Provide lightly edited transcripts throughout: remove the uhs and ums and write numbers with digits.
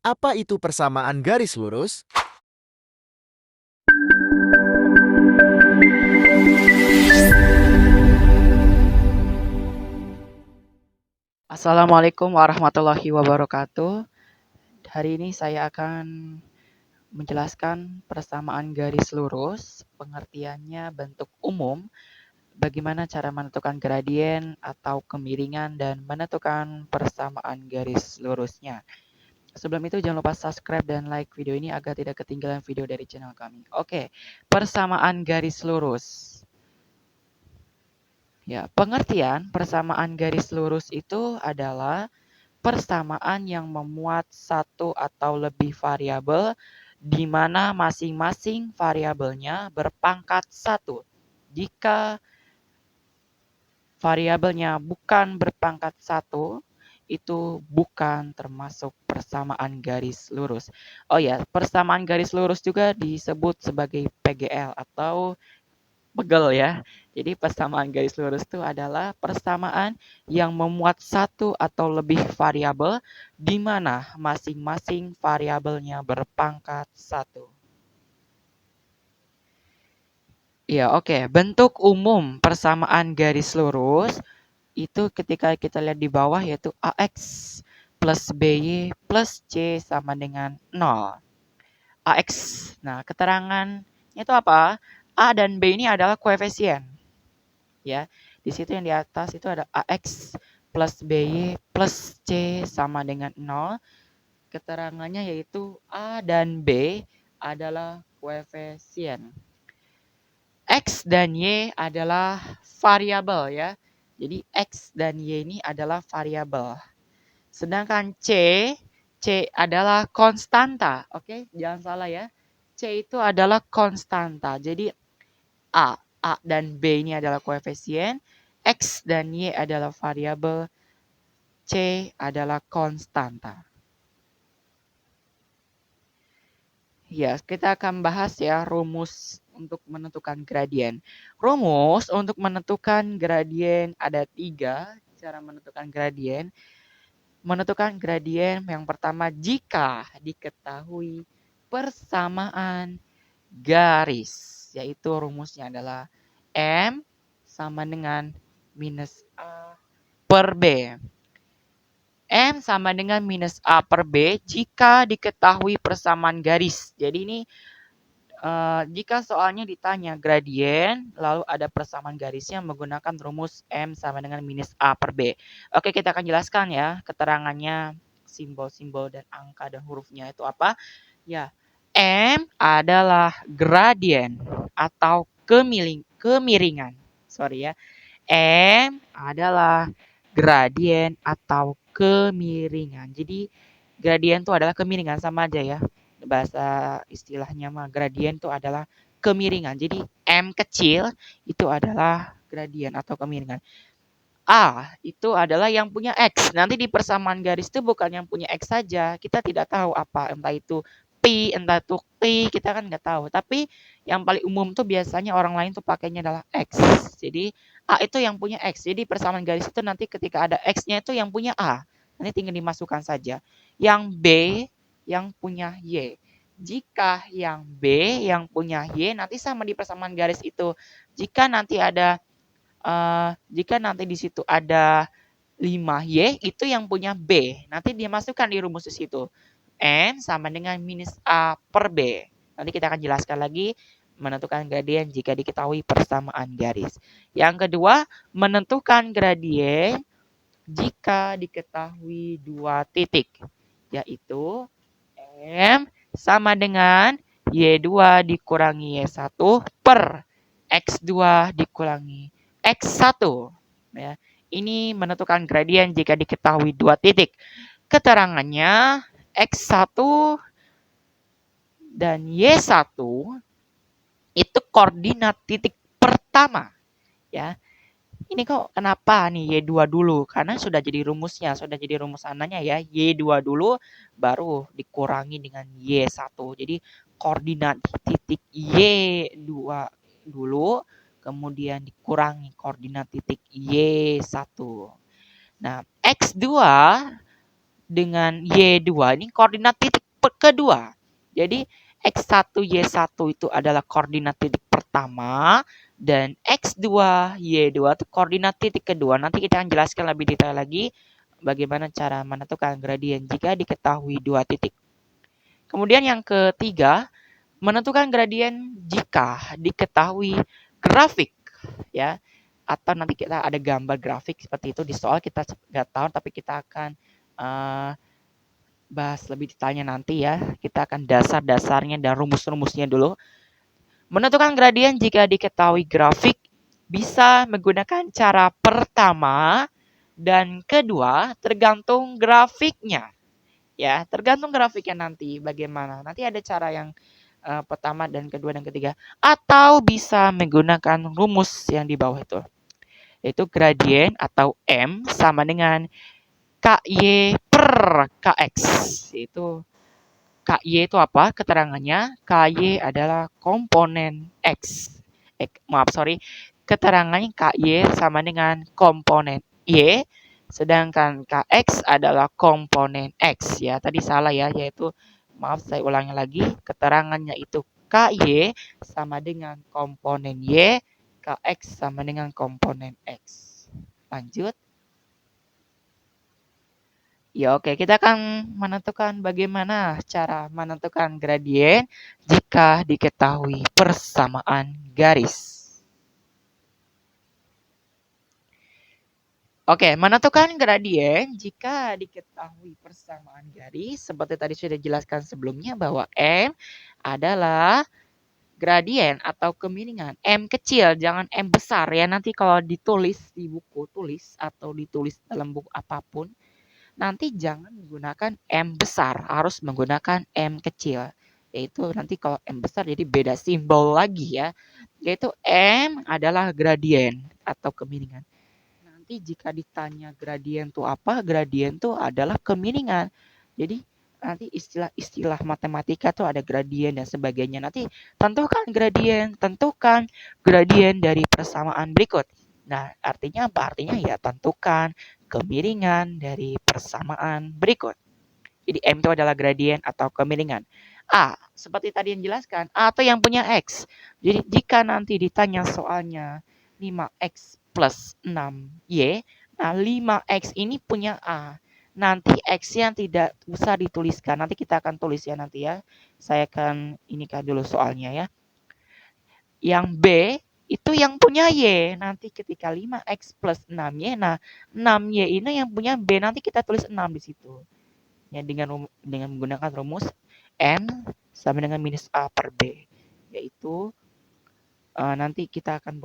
Apa itu persamaan garis lurus? Assalamualaikum warahmatullahi wabarakatuh. Hari ini saya akan menjelaskan persamaan garis lurus, pengertiannya, bentuk umum, bagaimana cara menentukan gradien atau kemiringan, dan menentukan persamaan garis lurusnya. Sebelum itu jangan lupa subscribe dan like video ini agar tidak ketinggalan video dari channel kami. Oke, persamaan garis lurus. Ya, pengertian persamaan garis lurus itu adalah persamaan yang memuat satu atau lebih variabel di mana masing-masing variabelnya berpangkat satu. Jika variabelnya bukan berpangkat satu, itu bukan termasuk persamaan garis lurus. Oh ya, persamaan garis lurus juga disebut sebagai PGL atau pegel ya. Jadi persamaan garis lurus itu adalah persamaan yang memuat satu atau lebih variabel di mana masing-masing variabelnya berpangkat satu. Ya, oke. Bentuk umum persamaan garis lurus itu ketika kita lihat di bawah yaitu AX plus BY plus C sama dengan 0. AX. Nah, keterangan itu apa? A dan B ini adalah koefisien. Ya, di situ yang di atas itu ada AX plus BY plus C sama dengan 0. Keterangannya yaitu A dan B adalah koefisien. X dan Y adalah variabel ya. Jadi X dan Y ini adalah variabel. Sedangkan C adalah konstanta. Oke, jangan salah ya. C itu adalah konstanta. Jadi A dan B ini adalah koefisien, X dan Y adalah variabel, C adalah konstanta. Ya, kita akan bahas ya rumus untuk menentukan gradien. Rumus untuk menentukan gradien ada 3 cara menentukan gradien. Menentukan gradien yang pertama jika diketahui persamaan garis, yaitu rumusnya adalah M sama dengan minus A per B. M sama dengan minus A per B jika diketahui persamaan garis. Jadi ini jika soalnya ditanya gradien, lalu ada persamaan garisnya menggunakan rumus M sama dengan minus A per B. Oke, kita akan jelaskan ya keterangannya, simbol-simbol dan angka dan hurufnya itu apa. Ya, M adalah gradien atau kemiringan. Sorry ya. M adalah gradien atau kemiringan. Jadi gradien itu adalah kemiringan, sama aja ya. Bahasa istilahnya mah gradien itu adalah kemiringan. Jadi M kecil itu adalah gradien atau kemiringan. A itu adalah yang punya X. Nanti di persamaan garis itu bukan yang punya X saja. Kita tidak tahu apa, entah itu pi, entah itu T, kita kan nggak tahu. Tapi yang paling umum tuh biasanya orang lain tuh pakainya adalah X. Jadi A itu yang punya X. Jadi persamaan garis itu nanti ketika ada X-nya itu yang punya A. Nanti tinggal dimasukkan saja. Yang B yang punya Y. Jika yang B yang punya Y nanti sama di persamaan garis itu. Jika nanti ada jika nanti di situ ada 5Y itu yang punya B. Nanti dia masukkan di rumus di situ. N sama dengan minus A per B. Nanti kita akan jelaskan lagi menentukan gradien jika diketahui persamaan garis. Yang kedua, menentukan gradien jika diketahui 2 titik. Yaitu M sama dengan Y2 dikurangi Y1 per X2 dikurangi X1. Ya. Ini menentukan gradien jika diketahui 2 titik. Keterangannya X1 dan Y1 itu koordinat titik pertama. Ya. Ini kok kenapa nih Y2 dulu? Karena sudah jadi rumusnya, sudah jadi rumus ananya ya. Y2 dulu baru dikurangi dengan Y1. Jadi koordinat titik Y2 dulu kemudian dikurangi koordinat titik Y1. Nah, X2 dengan Y2 ini koordinat titik kedua. Jadi X1 Y1 itu adalah koordinat titik pertama dan X2 Y2 itu koordinat titik kedua. Nanti kita akan jelaskan lebih detail lagi bagaimana cara menentukan gradien jika diketahui dua titik. Kemudian yang ketiga, menentukan gradien jika diketahui grafik, ya, atau nanti kita ada gambar grafik seperti itu di soal kita nggak tahu, tapi kita akan bahas lebih detailnya nanti ya. Kita akan dasar-dasarnya dan rumus-rumusnya dulu. Menentukan gradien jika diketahui grafik bisa menggunakan cara pertama dan kedua tergantung grafiknya. Ya, tergantung grafiknya nanti bagaimana. Nanti ada cara yang pertama dan kedua dan ketiga, atau bisa menggunakan rumus yang di bawah itu, yaitu gradien atau M sama dengan KY per KX. Itu KY itu apa keterangannya? KY adalah komponen X. Keterangannya KY sama dengan komponen Y, sedangkan KX adalah komponen X ya. Tadi salah ya, yaitu saya ulangi lagi, keterangannya itu KY sama dengan komponen Y, KX sama dengan komponen X. Lanjut. Ya oke, kita akan menentukan bagaimana cara menentukan gradien jika diketahui persamaan garis. Oke, menentukan gradien jika diketahui persamaan garis, seperti tadi sudah dijelaskan sebelumnya bahwa M adalah gradien atau kemiringan. M kecil, jangan M besar ya. Nanti kalau ditulis di buku tulis atau ditulis dalam buku apapun, nanti jangan menggunakan M besar, harus menggunakan M kecil. Yaitu nanti kalau M besar jadi beda simbol lagi ya. Yaitu M adalah gradien atau kemiringan. Nanti jika ditanya gradien itu apa, gradien itu adalah kemiringan. Jadi nanti istilah-istilah matematika tuh ada gradien dan sebagainya. Nanti tentukan gradien dari persamaan berikut. Nah, artinya apa? Artinya ya tentukan kemiringan dari persamaan berikut. Jadi M itu adalah gradien atau kemiringan. A, seperti tadi yang jelaskan, A atau yang punya X. Jadi jika nanti ditanya soalnya 5X plus 6Y, nah 5X ini punya A. Nanti X-nya tidak usah dituliskan. Nanti kita akan tulis ya nanti ya. Saya akan inikan dulu soalnya ya. Yang B itu yang punya Y. Nanti ketika 5X plus 6Y, nah 6Y ini yang punya B. Nanti kita tulis 6 di situ. Ya, dengan menggunakan rumus M sama dengan minus A per B. Yaitu nanti kita akan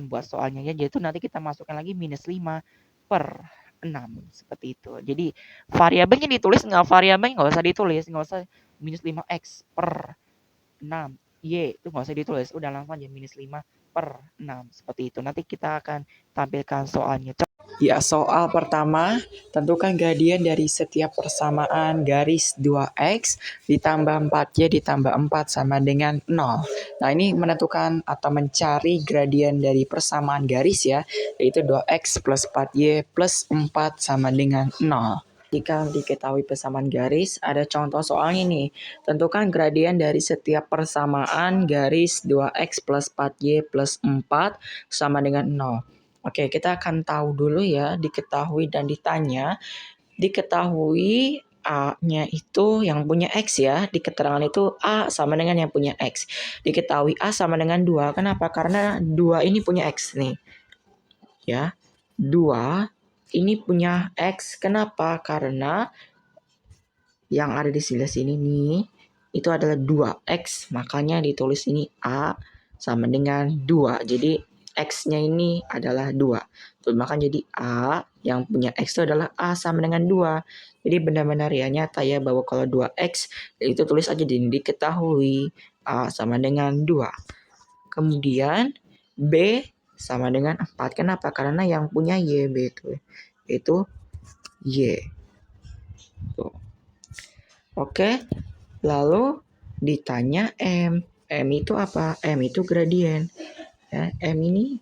buat soalnya ya, yaitu nanti kita masukkan lagi minus 5 per 6 seperti itu. Jadi variabelnya ditulis variabelnya nggak usah ditulis, nggak usah minus 5x per 6 y itu nggak usah ditulis, udah langsung aja minus 5 per 6 seperti itu. Nanti kita akan tampilkan soalnya. Ya, soal pertama, tentukan gradien dari setiap persamaan garis 2x ditambah 4y ditambah 4 sama dengan 0. Nah, ini menentukan atau mencari gradien dari persamaan garis ya, yaitu 2x plus 4y plus 4 sama dengan 0. Jika diketahui persamaan garis, ada contoh soalnya nih. Tentukan gradien dari setiap persamaan garis 2x plus 4y plus 4 sama dengan 0. Oke, kita akan tahu dulu ya, diketahui dan ditanya. Diketahui A-nya itu yang punya X ya. Di keterangan itu A sama dengan yang punya X. Diketahui A sama dengan 2. Kenapa? Karena 2 ini punya X nih. Ya, 2 ini punya X. Kenapa? Karena yang ada di sebelah sini nih, itu adalah 2X. Makanya ditulis ini A sama dengan 2. Jadi X-nya ini adalah 2. Tuh, maka jadi A yang punya X itu adalah A sama dengan 2. Jadi benar-benar ya nyata ya bahwa kalau 2X itu tulis aja di diketahui A sama dengan 2. Kemudian B sama dengan 4. Kenapa? Karena yang punya Y B itu Y. Tuh. Oke. Lalu ditanya M. M itu apa? M itu gradien. Ya, M ini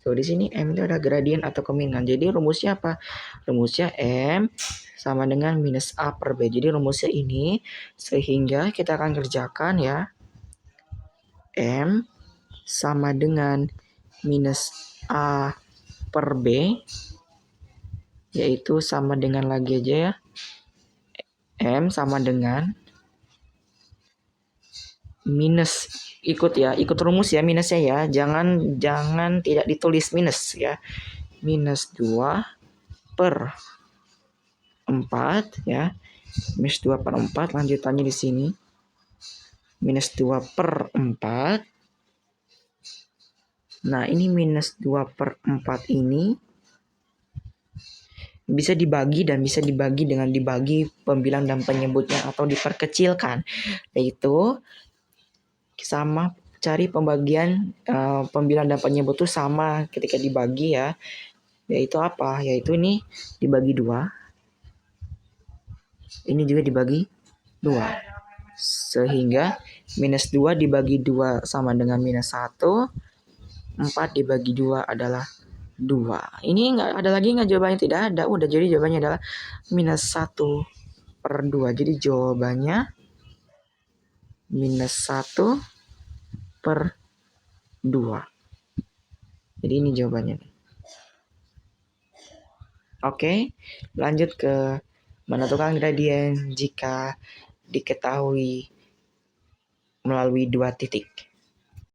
tuh di sini M itu ada gradien atau kemiringan. Jadi rumusnya apa? Rumusnya M sama dengan minus A per B. Jadi rumusnya ini, sehingga kita akan kerjakan ya. M sama dengan minus A per B, yaitu sama dengan lagi aja ya. M sama dengan minus, ikut rumus ya minusnya ya. Jangan tidak ditulis minus ya. Minus 2 per 4 ya. Minus 2 per 4 lanjutannya di sini. Minus 2 per 4. Nah, ini minus 2 per 4 ini bisa dibagi dengan dibagi pembilang dan penyebutnya atau diperkecilkan. Yaitu sama cari pembagian pembilang dan penyebut itu sama ketika dibagi ya. Yaitu apa? Yaitu ini dibagi 2. Ini juga dibagi 2. Sehingga minus 2 dibagi 2 sama dengan minus 1. 4 dibagi 2 adalah 2. Ini nggak ada lagi nggak jawabannya? Tidak ada. Udah, jadi jawabannya adalah minus 1 per 2. Jadi jawabannya minus 1 per 2. Jadi ini jawabannya. Oke, lanjut ke menentukan gradien jika diketahui melalui 2 titik.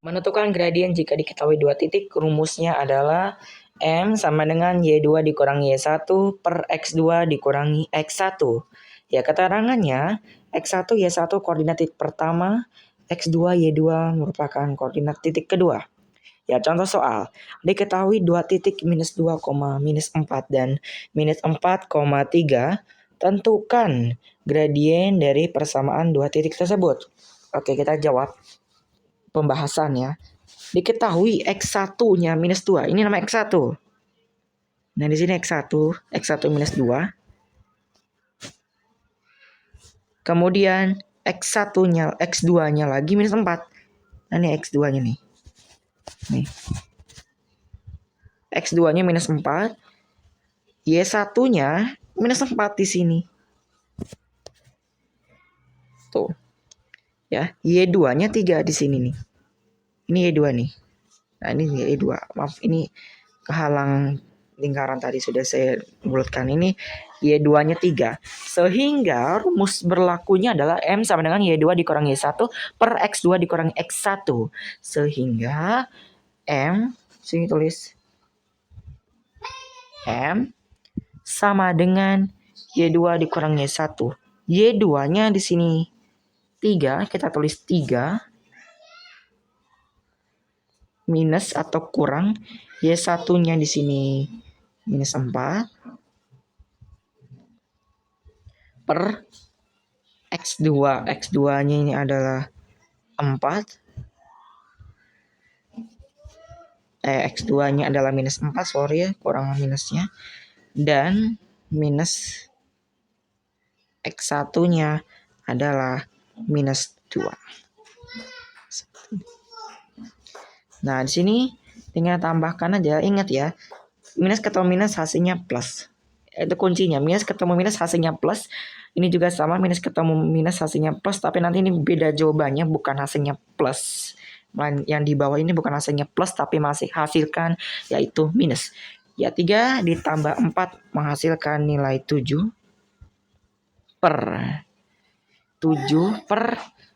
Menentukan gradien jika diketahui 2 titik, rumusnya adalah M sama dengan Y2 dikurangi Y1 per X2 dikurangi X1. Ya, keterangannya X1 Y1 koordinat titik pertama, X2 Y2 merupakan koordinat titik kedua. Ya, contoh soal. Diketahui 2 titik minus 2, minus 4 dan minus 4,3. Tentukan gradien dari persamaan 2 titik tersebut. Oke, kita jawab pembahasan ya. Diketahui X1-nya minus 2. Ini nama X1. Nah, di sini X1 minus 2. Kemudian X1-nya, X2-nya lagi minus 4. Nah, ini X2-nya nih. Nih. X2-nya minus 4. Y1-nya minus 4 di sini. Tuh. Ya, Y2-nya 3 di sini nih. Ini Y2 nih. Nah, ini Y2. Maaf, ini kehalang lingkaran tadi sudah saya bulatkan. Ini Y2-nya 3. Sehingga rumus berlakunya adalah M sama dengan Y2 dikurangi Y1 per X2 dikurangi X1. Sehingga M, sini tulis M sama dengan Y2 dikurangi Y1. Y2-nya di sini 3, kita tulis 3 minus atau kurang Y1-nya di sini minus 4 per X2. X2-nya ini adalah 4. X2-nya adalah minus 4, sorry ya, kurang minusnya. Dan minus X1-nya adalah minus 2. Nah, di sini tinggal tambahkan aja. Ingat ya, minus ketemu minus hasilnya plus. Itu kuncinya. Minus ketemu minus hasilnya plus. Ini juga sama, minus ketemu minus hasilnya plus. Tapi nanti ini beda jawabannya, bukan hasilnya plus. Yang di bawah ini bukan hasilnya plus, tapi masih hasilkan yaitu minus. Ya, 3 ditambah 4 menghasilkan nilai 7 per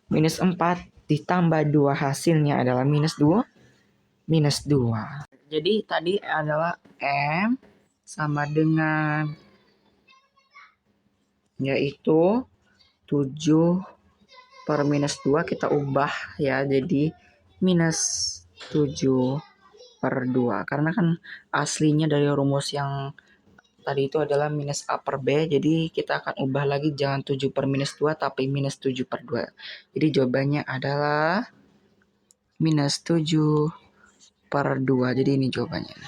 minus 4 ditambah 2 hasilnya adalah minus 2. Jadi tadi adalah M sama dengan yaitu 7 per minus 2 kita ubah ya jadi minus 7 per 2. Karena kan aslinya dari rumus yang tadi itu adalah minus A per B. Jadi kita akan ubah lagi, jangan 7 per minus 2 tapi minus 7 per 2. Jadi jawabannya adalah minus 7 per 2. Jadi ini jawabannya.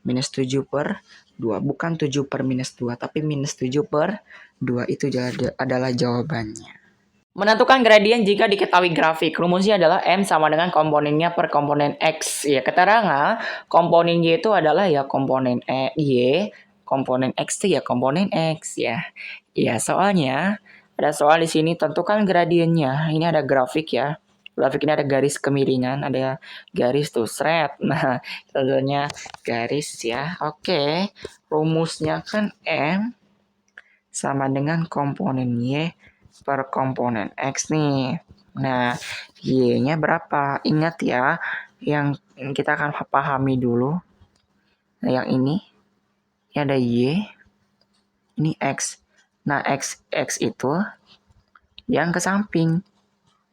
Minus 7 per 2. Bukan 7 per minus 2. Tapi minus 7 per 2. Itu adalah jawabannya. Menentukan gradien jika diketahui grafik. Rumusnya adalah M sama dengan komponennya per komponen X. Ya, keterangan komponen Y itu adalah ya komponen Y komponen X itu ya komponen X ya. Ya, soalnya ada soal di sini tentukan gradiennya. Ini ada grafik ya. Grafik ini ada garis kemiringan, ada garis tuh seret. Nah, tentunya garis ya. Oke. Rumusnya kan M sama dengan komponen Y per komponen X nih. Nah, Y-nya berapa? Ingat ya, yang kita akan pahami dulu. Nah, yang ini ada Y, ini X. Nah, X itu yang ke samping.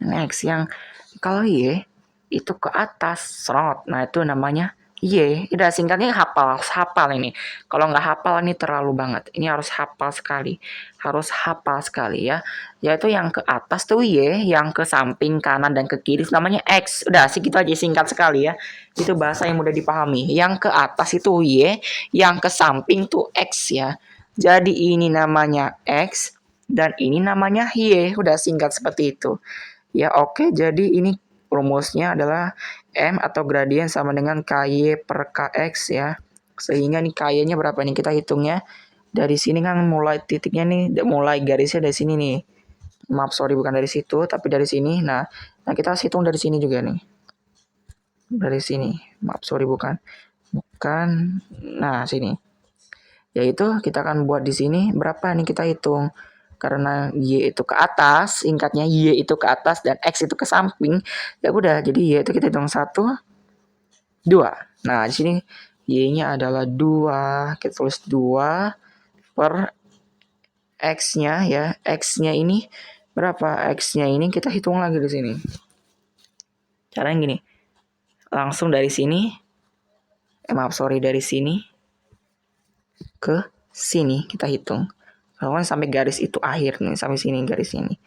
X yang kalau Y itu ke atas, serot. Nah, itu namanya Y. Udah singkatnya hafal ini. Kalau nggak hafal ini terlalu banget. Ini harus hafal sekali. Harus hafal sekali ya. Yaitu yang ke atas tuh Y, yang ke samping kanan dan ke kiri namanya X. Udah sih gitu aja singkat sekali ya. Itu bahasa yang mudah dipahami. Yang ke atas itu Y, yang ke samping tuh X ya. Jadi ini namanya X dan ini namanya Y. Udah singkat seperti itu. Ya oke, jadi ini rumusnya adalah M atau gradien sama dengan KY per KX ya. Sehingga nih KY-nya berapa nih kita hitungnya. Dari sini kan mulai titiknya nih, mulai garisnya dari sini nih. Maaf sorry bukan dari situ, tapi dari sini. Nah kita hitung dari sini juga nih. Dari sini. Maaf sorry bukan. Bukan. Nah sini. Yaitu kita akan buat di sini berapa nih kita hitung. Karena Y itu ke atas, singkatnya Y itu ke atas dan X itu ke samping. Ya udah, jadi Y itu kita hitung 1, 2. Nah, di sini Y-nya adalah 2. Kita tulis 2 per X-nya ya. X-nya ini berapa? X-nya ini kita hitung lagi di sini. Caranya gini. Langsung dari sini. Dari sini ke sini kita hitung. Kalau sampai garis itu akhir nih, sampai sini garis ini.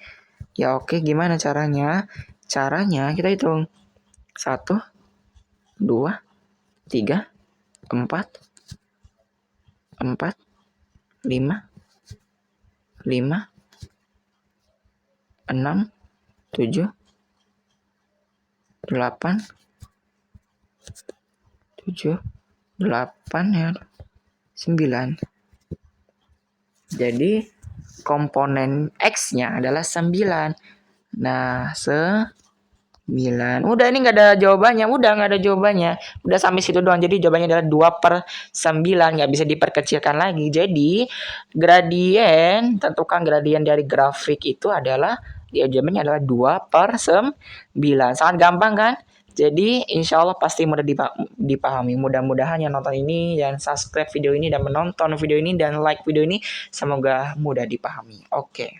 Ya oke, gimana caranya? Caranya kita hitung 1, 2, 3, 4, 4, 5, 5, 6, 7, 8, 7, 8 ya, 9. Jadi komponen X-nya adalah 9. Nah, 9. Udah ini nggak ada jawabannya. Udah sampai situ doang. Jadi jawabannya adalah 2/9. Nggak bisa diperkecilkan lagi. Jadi gradien, tentukan gradien dari grafik itu adalah, jawabannya adalah 2/9. Sangat gampang kan? Jadi insya Allah pasti mudah dipahami. Mudah-mudahan yang nonton ini dan subscribe video ini dan menonton video ini dan like video ini semoga mudah dipahami. Oke.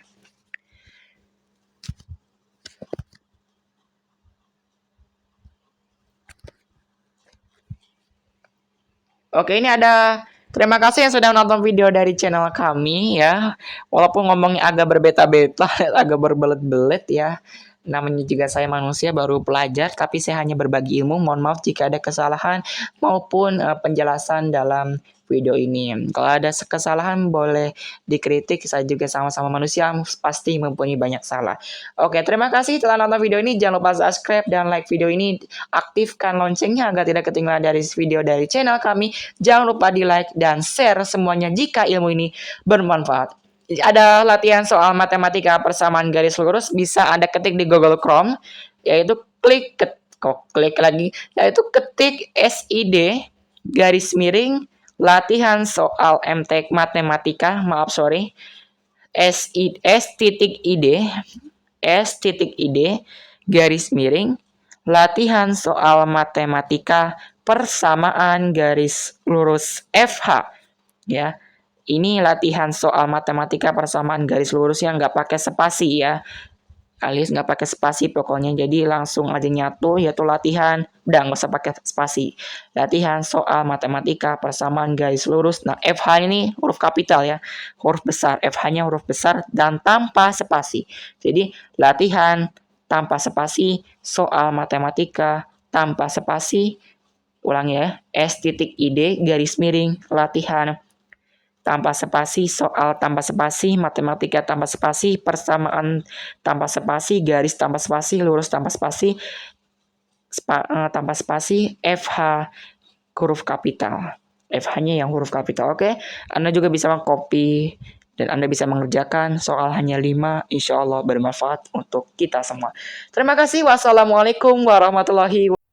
Oke, ini ada terima kasih yang sudah menonton video dari channel kami ya. Walaupun ngomongnya agak berbeta-beta, agak berbelet-belet ya. Namanya juga saya manusia baru pelajar, tapi saya hanya berbagi ilmu. Mohon maaf jika ada kesalahan maupun penjelasan dalam video ini. Kalau ada kesalahan boleh dikritik, saya juga sama-sama manusia, pasti mempunyai banyak salah. Oke, terima kasih telah nonton video ini. Jangan lupa subscribe dan like video ini. Aktifkan loncengnya agar tidak ketinggalan dari video dari channel kami. Jangan lupa di like dan share semuanya jika ilmu ini bermanfaat. Ada latihan soal matematika persamaan garis lurus, bisa Anda ketik di Google Chrome, yaitu klik lagi, yaitu ketik SID garis miring latihan soal MTek matematika, S.ID garis miring latihan soal matematika persamaan garis lurus FH ya. Ini latihan soal matematika persamaan garis lurus yang nggak pakai spasi ya. Alias nggak pakai spasi pokoknya. Jadi langsung aja nyatu, yaitu latihan. Udah nggak usah pakai spasi. Latihan soal matematika persamaan garis lurus. Nah FH ini huruf kapital ya. Huruf besar. FH-nya huruf besar dan tanpa spasi. Jadi latihan tanpa spasi soal matematika tanpa spasi. Ulang ya. S.ID garis miring latihan tanpa spasi, soal tanpa spasi, matematika tanpa spasi, persamaan tanpa spasi, garis tanpa spasi, lurus tanpa spasi, tanpa spasi, FH huruf kapital. FH-nya yang huruf kapital. Oke, Anda juga bisa mengcopy dan Anda bisa mengerjakan soal hanya 5, insya Allah bermanfaat untuk kita semua. Terima kasih. Wassalamualaikum warahmatullahi wabarakatuh.